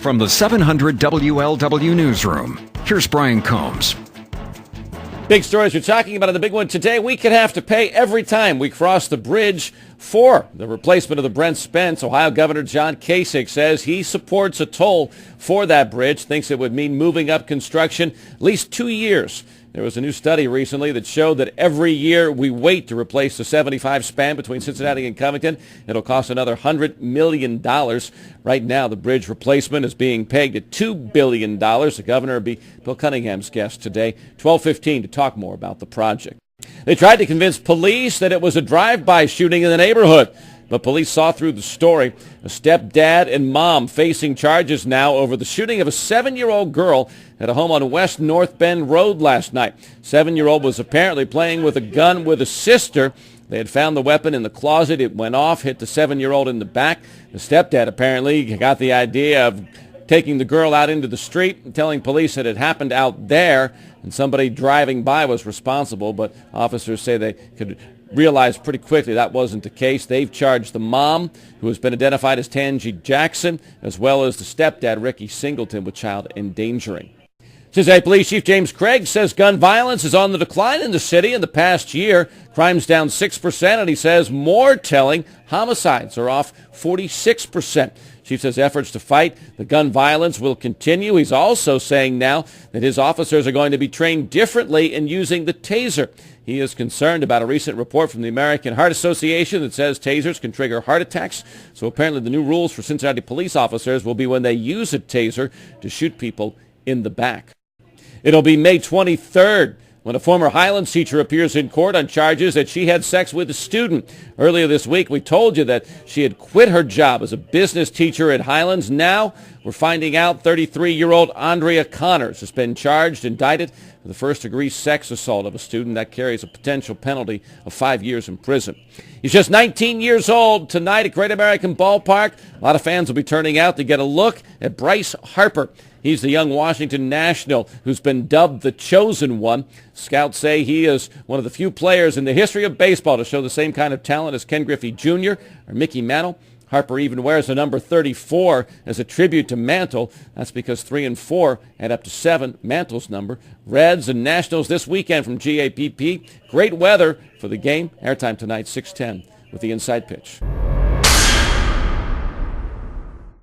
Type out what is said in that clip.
From the 700 WLW Newsroom, here's Brian Combs. Big stories we're talking about. The big one today, we could have to pay every time we cross the bridge for the replacement of the Brent Spence. Ohio Governor John Kasich says he supports a toll for that bridge, thinks it would mean moving up construction at least 2 years. There was a new study recently that showed that every year we wait to replace the 75 span between Cincinnati and Covington, it'll cost another $100 million. Right now, the bridge replacement is being pegged at $2 billion. The governor will be Bill Cunningham's guest today, 12:15, to talk more about the project. They tried to convince police that it was a drive-by shooting in the neighborhood, but police saw through the story. A stepdad and mom facing charges now over the shooting of a 7-year-old girl at a home on West North Bend Road last night. 7-year-old was apparently playing with a gun with a sister. They had found the weapon in the closet. It went off, hit the 7-year-old in the back. The stepdad apparently got the idea of taking the girl out into the street and telling police that it happened out there and somebody driving by was responsible, but officers say they could realize pretty quickly that wasn't the case. They've charged the mom, who has been identified as Tangi Jackson, as well as the stepdad, Ricky Singleton, with child endangering. Cincinnati Police Chief James Craig says gun violence is on the decline in the city in the past year. Crime's down 6%, and he says more telling, homicides are off 46%. Chief says efforts to fight the gun violence will continue. He's also saying now that his officers are going to be trained differently in using the taser. He is concerned about a recent report from the American Heart Association that says tasers can trigger heart attacks. So apparently the new rules for Cincinnati police officers will be when they use a taser to shoot people in the back. It'll be May 23rd when a former Highlands teacher appears in court on charges that she had sex with a student. Earlier this week, we told you that she had quit her job as a business teacher at Highlands. Now, we're finding out 33-year-old Andrea Connors has been charged, indicted for the first-degree sex assault of a student. That carries a potential penalty of 5 years in prison. He's just 19 years old. Tonight at Great American Ballpark, a lot of fans will be turning out to get a look at Bryce Harper. He's the young Washington national who's been dubbed the chosen one. Scouts say he is one of the few players in the history of baseball to show the same kind of talent as Ken Griffey Jr. or Mickey Mantle. Harper even wears the number 34 as a tribute to Mantle. That's because 3 and 4 add up to 7, Mantle's number. Reds and Nationals this weekend from GAPP. Great weather for the game. Airtime tonight, 6:10 with the Inside Pitch.